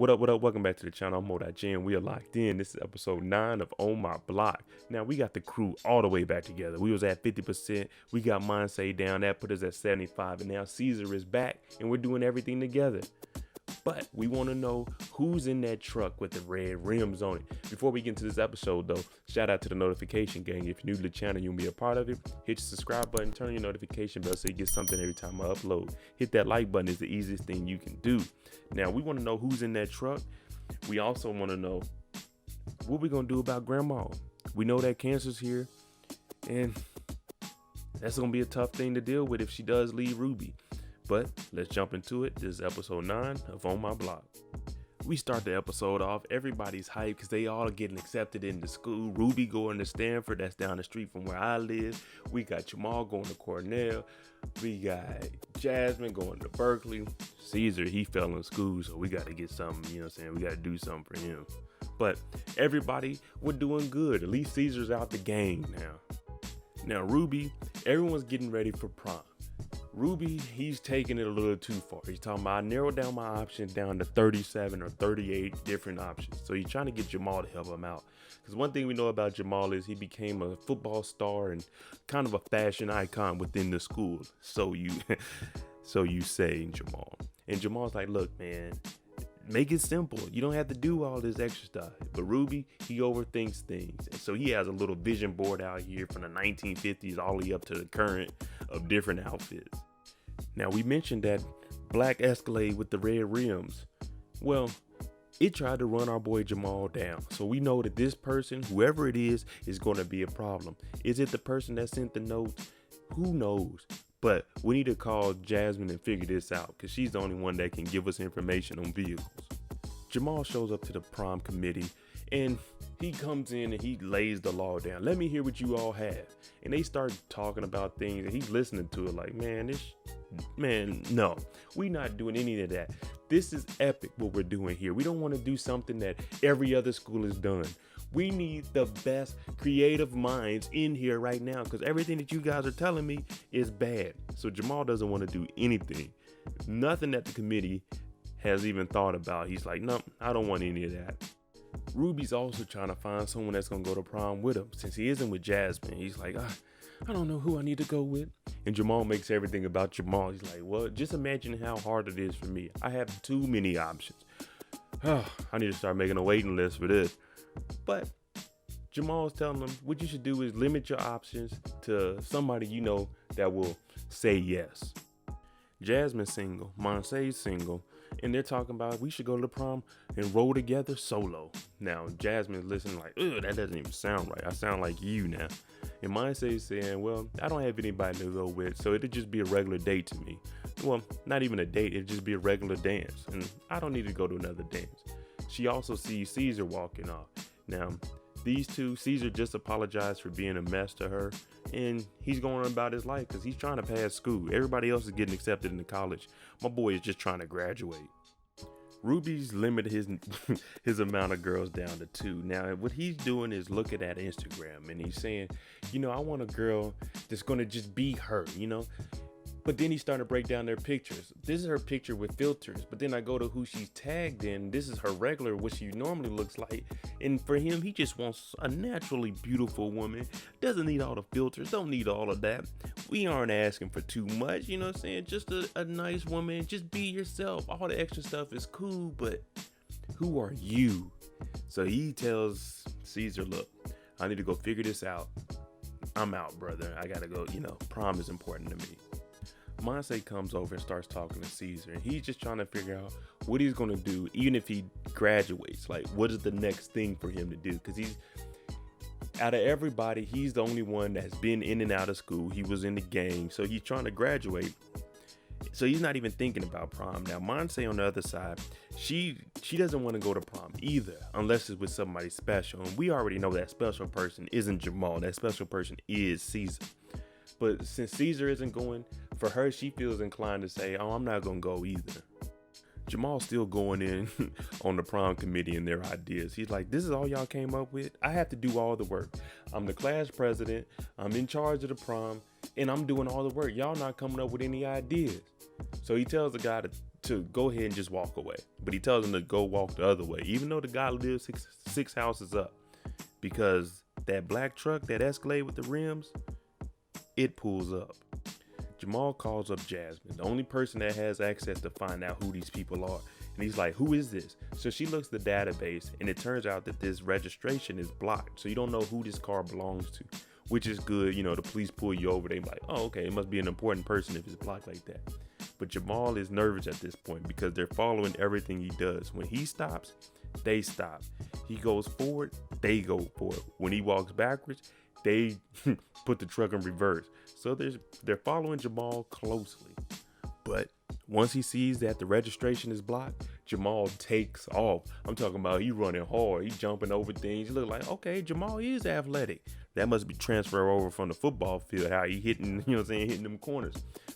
What up? Welcome back to the channel. I'm Mo.J and we are locked in. This is episode 9 of On My Block. Now, we got the crew all the way back together. We was at 50%. We got Monse down. That put us at 75. And now Caesar is back and we're doing everything together. But we want to know who's in that truck with the red rims on it. Before we get into this episode, though, shout out to the notification gang. If you're new to the channel, you'll be a part of it. Hit the subscribe button, turn on your notification bell so you get something every time I upload. Hit that like button is the easiest thing you can do. Now, we want to know who's in that truck. We also want to know what we're going to do about grandma. We know that cancer's here, and that's going to be a tough thing to deal with if she does leave Ruby. But let's jump into it. This is episode 9 of On My Block. We start the episode off. Everybody's hyped because they all getting accepted into school. Ruby going to Stanford. That's down the street from where I live. We got Jamal going to Cornell. We got Jasmine going to Berkeley. Caesar, he fell in school, so we got to get something, you know what I'm saying? We got to do something for him. But everybody, we're doing good. At least Caesar's out the gang now. Now, Ruby, everyone's getting ready for prom. Ruby, he's taking it a little too far. He's talking about, I narrowed down my options down to 37 or 38 different options. So he's trying to get Jamal to help him out. Because one thing we know about Jamal is he became a football star and kind of a fashion icon within the school. So you say, Jamal. And Jamal's like, look, man, make it simple. You don't have to do all this extra stuff. But Ruby, he overthinks things. And so he has a little vision board out here from the 1950s all the way up to the current of different outfits. Now, we mentioned that black Escalade with the red rims. Well, it tried to run our boy Jamal down. So we know that this person, whoever it is going to be a problem. Is it the person that sent the note? Who knows? But we need to call Jasmine and figure this out because she's the only one that can give us information on vehicles. Jamal shows up to the prom committee and he comes in and he lays the law down. Let me hear what you all have. And they start talking about things and he's listening to it like, no, we're not doing any of that. This is epic what we're doing here. We don't want to do something that every other school has done. We need the best creative minds in here right now because everything that you guys are telling me is bad. So Jamal doesn't want to do anything. Nothing that the committee has even thought about. He's like, no, I don't want any of that. Ruby's also trying to find someone that's going to go to prom with him. Since he isn't with Jasmine, he's like, I don't know who I need to go with. And Jamal makes everything about Jamal. He's like, well, just imagine how hard it is for me. I have too many options. I need to start making a waiting list for this. But Jamal's telling him what you should do is limit your options to somebody you know that will say yes. Jasmine's single, Monse's single, and they're talking about we should go to the prom and roll together solo. Now, Jasmine's listening like, ugh, that doesn't even sound right. I sound like you now. And Monse's saying, well, I don't have anybody to go with, so it'll just be a regular date to me. Well, not even a date, it'll just be a regular dance, and I don't need to go to another dance. She also sees Caesar walking off. Now, these two, Caesar just apologized for being a mess to her, and he's going about his life because he's trying to pass school. Everybody else is getting accepted into college. My boy is just trying to graduate. Ruby's limited his amount of girls down to 2. Now, what he's doing is looking at Instagram, and he's saying, I want a girl that's going to just be her, But then he's starting to break down their pictures. This is her picture with filters. But then I go to who she's tagged in. This is her regular, what she normally looks like. And for him, he just wants a naturally beautiful woman. Doesn't need all the filters. Don't need all of that. We aren't asking for too much. You know what I'm saying? Just a nice woman. Just be yourself. All the extra stuff is cool. But who are you? So he tells Caesar, look, I need to go figure this out. I'm out, brother. I got to go. Prom is important to me. Monse comes over and starts talking to Caesar, and he's just trying to figure out what he's going to do, even if he graduates. Like, what is the next thing for him to do? Because he's, out of everybody, he's the only one that's been in and out of school. He was in the gang, so he's trying to graduate. So he's not even thinking about prom. Now, Monse on the other side, she doesn't want to go to prom either, unless it's with somebody special. And we already know that special person isn't Jamal. That special person is Caesar. But since Caesar isn't going, for her, she feels inclined to say, oh, I'm not going to go either. Jamal's still going in on the prom committee and their ideas. He's like, this is all y'all came up with? I have to do all the work. I'm the class president. I'm in charge of the prom. And I'm doing all the work. Y'all not coming up with any ideas. So he tells the guy to to go ahead and just walk away. But he tells him to go walk the other way, even though the guy lives six houses up, because that black truck, that Escalade with the rims, it pulls up. Jamal calls up Jasmine, the only person that has access to find out who these people are. And he's like, who is this? So she looks at the database, and it turns out that this registration is blocked. So you don't know who this car belongs to, which is good. You know, the police pull you over. They be like, oh, okay, it must be an important person if it's blocked like that. But Jamal is nervous at this point because they're following everything he does. When he stops, they stop. He goes forward, they go forward. When he walks backwards, they put the truck in reverse. So they're following Jamal closely. But once he sees that the registration is blocked, Jamal takes off. I'm talking about he running hard. He jumping over things. You look like, okay, Jamal is athletic. That must be transfer over from the football field, how he hitting, hitting them corners.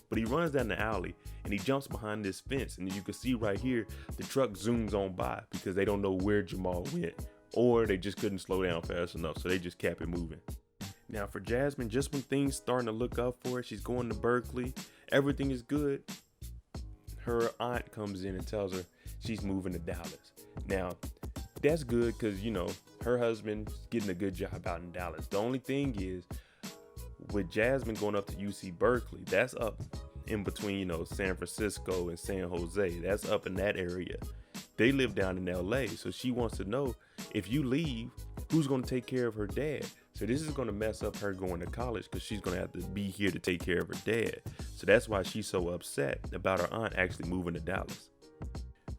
But he runs down the alley and he jumps behind this fence. And you can see right here, the truck zooms on by because they don't know where Jamal went. Or they just couldn't slow down fast enough. So they just kept it moving. Now for Jasmine, just when things starting to look up for her, she's going to Berkeley, everything is good. Her aunt comes in and tells her she's moving to Dallas. Now, that's good because, her husband's getting a good job out in Dallas. The only thing is, with Jasmine going up to UC Berkeley, that's up in between, San Francisco and San Jose. That's up in that area. They live down in LA, so she wants to know, if you leave, who's going to take care of her dad? So this is going to mess up her going to college because she's going to have to be here to take care of her dad. So that's why she's so upset about her aunt actually moving to Dallas.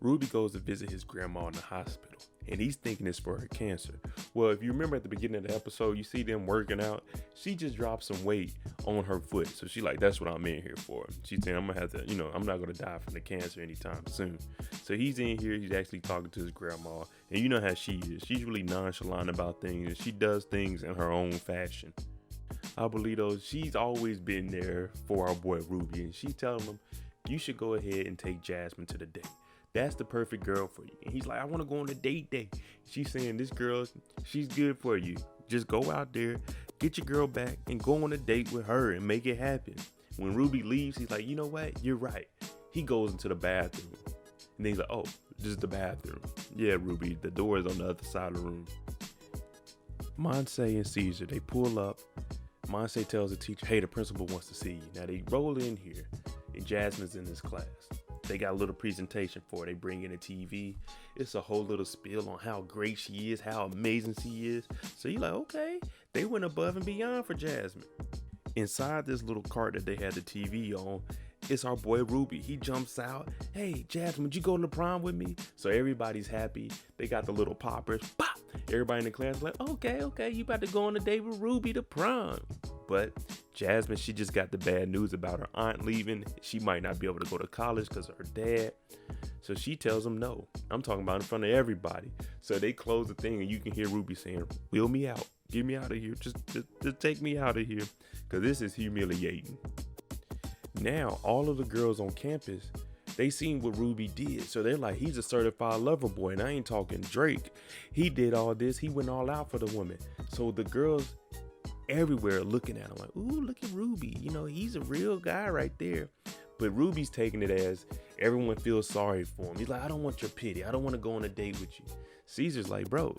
Ruby goes to visit his grandma in the hospital, and he's thinking it's for her cancer. Well, if you remember at the beginning of the episode, you see them working out. She just dropped some weight on her foot. So she's like, that's what I'm in here for. She's saying, I'm going to have to, I'm not going to die from the cancer anytime soon. So he's in here. He's actually talking to his grandma. And you know how she is. She's really nonchalant about things, and she does things in her own fashion. Abuelito, she's always been there for our boy Ruby, and she's telling him, you should go ahead and take Jasmine to the date. That's the perfect girl for you. And he's like, I want to go on a date day. She's saying, this girl, she's good for you. Just go out there, get your girl back, and go on a date with her and make it happen. When Ruby leaves, he's like, you know what? You're right. He goes into the bathroom. And then he's like, oh, this is the bathroom. Yeah, Ruby, the door is on the other side of the room. Monse and Caesar, they pull up. Monse tells the teacher, hey, the principal wants to see you. Now they roll in here, and Jasmine's in his class. They got a little presentation for her. They bring in a TV. It's a whole little spiel on how great she is, how amazing she is. So you're like, okay, they went above and beyond for Jasmine. Inside this little cart that they had the TV on, it's our boy Ruby. He jumps out. Hey, Jasmine, would you go to the prom with me? So everybody's happy. They got the little poppers. Pop! Everybody in the class is like, okay, you about to go on a date with Ruby to prom. But Jasmine, she just got the bad news about her aunt leaving. She might not be able to go to college because of her dad. So she tells them no. I'm talking about in front of everybody. So they close the thing and you can hear Ruby saying, wheel me out. Get me out of here. Just take me out of here. Because this is humiliating. Now, all of the girls on campus, they seen what Ruby did. So they're like, he's a certified lover boy. And I ain't talking Drake. He did all this. He went all out for the woman. So the girls everywhere looking at him like, ooh, look at Ruby. He's a real guy right there. But Ruby's taking it as everyone feels sorry for him. He's like, I don't want your pity. I don't want to go on a date with you. Caesar's like, bro,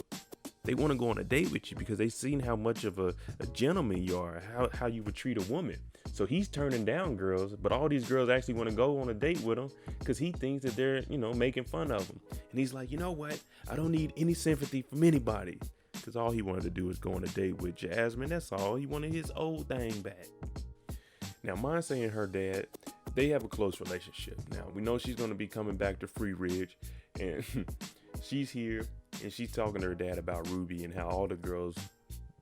they want to go on a date with you because they've seen how much of a gentleman you are, how you would treat a woman. So he's turning down girls, but all these girls actually want to go on a date with him because he thinks that they're, making fun of him. And he's like, you know what? I don't need any sympathy from anybody. Because all he wanted to do was go on a date with Jasmine. That's all. He wanted his old thing back. Now, Monse and her dad, they have a close relationship. Now, we know she's going to be coming back to Free Ridge. And she's here. And she's talking to her dad about Ruby and how all the girls,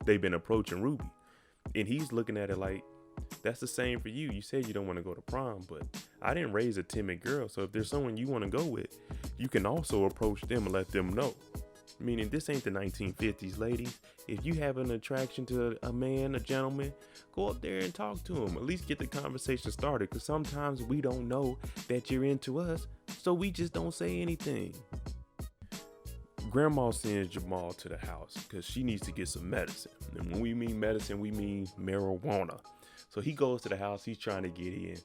they've been approaching Ruby. And he's looking at it like, that's the same for you. You said you don't want to go to prom, but I didn't raise a timid girl. So if there's someone you want to go with, you can also approach them and let them know. Meaning this ain't the 1950s, ladies. If you have an attraction to a man, a gentleman, go up there and talk to him. At least get the conversation started, because sometimes we don't know that you're into us, so we just don't say anything. Grandma sends Jamal to the house because she needs to get some medicine. And when we mean medicine, we mean marijuana. So he goes to the house, he's trying to get in.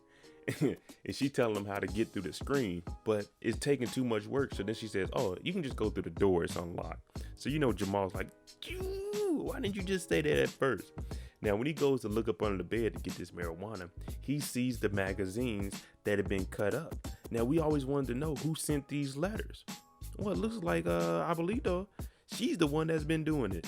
And she telling him how to get through the screen, but it's taking too much work. So then she says, oh, you can just go through the door, it's unlocked. So Jamal's like, why didn't you just say that at first? Now when he goes to look up under the bed to get this marijuana, he sees the magazines that have been cut up. Now we always wanted to know who sent these letters. Well, it looks like Abuelito, she's the one that's been doing it.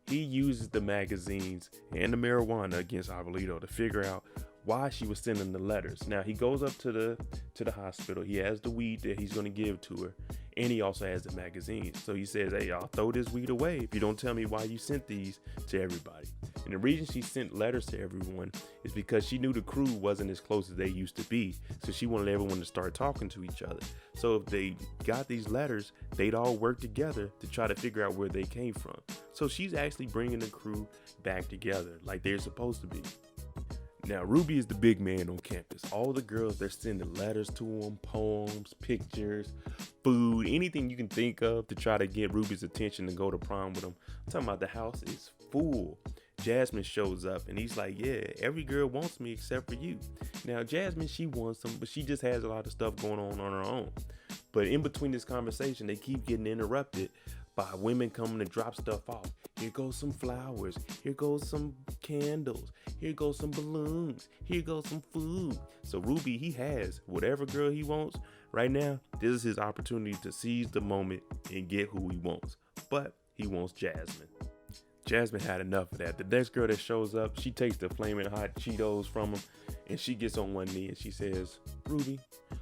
He uses the magazines and the marijuana against Abuelito to figure out why she was sending the letters. Now he goes up to the hospital. He has the weed that he's going to give to her, and he also has the magazines. So he says, hey, I'll throw this weed away if you don't tell me why you sent these to everybody. And the reason she sent letters to everyone is because she knew the crew wasn't as close as they used to be. So she wanted everyone to start talking to each other. So if they got these letters, they'd all work together to try to figure out where they came from. So she's actually bringing the crew back together like they're supposed to be. Now, Ruby is the big man on campus. All the girls, they're sending letters to him, poems, pictures, food, anything you can think of to try to get Ruby's attention to go to prom with him. I'm talking about the house is full. Jasmine shows up and he's like, yeah, every girl wants me except for you. Now, Jasmine, she wants him, but she just has a lot of stuff going on her own. But in between this conversation, they keep getting interrupted by women coming to drop stuff off. Here goes some flowers. Here goes some candles. Here goes some balloons. Here goes some food. So Ruby, he has whatever girl he wants. Right now, this is his opportunity to seize the moment and get who he wants. But he wants Jasmine. Jasmine had enough of that. The next girl that shows up, she takes the flaming hot Cheetos from him and she gets on one knee and she says, Ruby,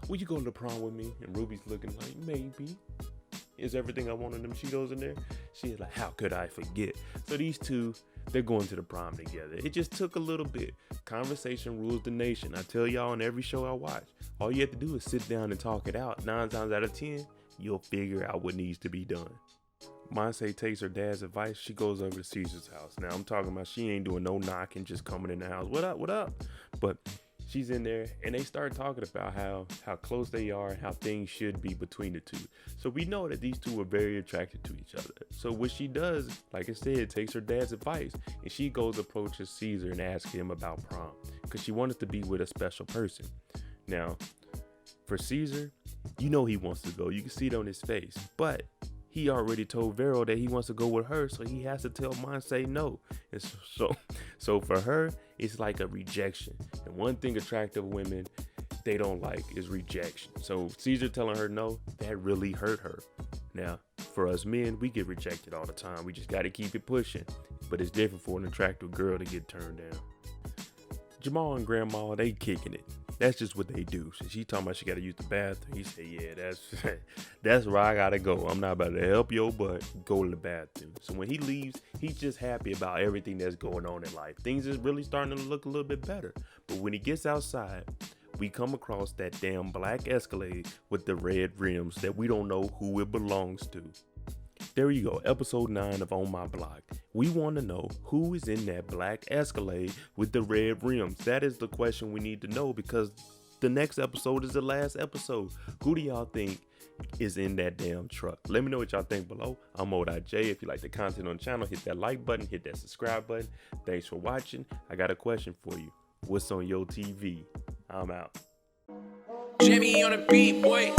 will you go to the prom with me? And Ruby's looking like, maybe. Is everything I want in them Cheetos in there? She's like, how could I forget? So these two, they're going to the prom together. It just took a little bit. Conversation rules the nation. I tell y'all on every show I watch, all you have to do is sit down and talk it out. 9 times out of 10, you'll figure out what needs to be done. Monse takes her dad's advice. She goes over to Caesar's house. Now I'm talking about she ain't doing no knocking, just coming in the house. What up? What up? But she's in there and they start talking about how close they are and how things should be between the two. So we know that these two are very attracted to each other. So what she does, like I said, takes her dad's advice and she goes approaches Caesar and asks him about prom because she wanted to be with a special person. Now, for Caesar, he wants to go. You can see it on his face, but he already told Vero that he wants to go with her, so he has to tell Monse no. And so for her, it's like a rejection. And one thing attractive women, they don't like is rejection. So Caesar telling her no, that really hurt her. Now, for us men, we get rejected all the time. We just got to keep it pushing. But it's different for an attractive girl to get turned down. Jamal and Grandma, they kicking it. That's just what they do. So she talking about she got to use the bathroom. He said, yeah, that's where I got to go. I'm not about to help your butt go to the bathroom. So when he leaves, he's just happy about everything that's going on in life. Things is really starting to look a little bit better. But when he gets outside, we come across that damn black Escalade with the red rims that we don't know who it belongs to. There you go, episode 9 of On My Block. We want to know who is in that black Escalade with the red rims. That is the question we need to know because the next episode is the last episode. Who do y'all think is in that damn truck? Let me know what y'all think below. I'm Mo.J. If you like the content on the channel, hit that like button, hit that subscribe button. Thanks for watching. I got a question for you. What's on your TV? I'm out. Jimmy on the beat, boy.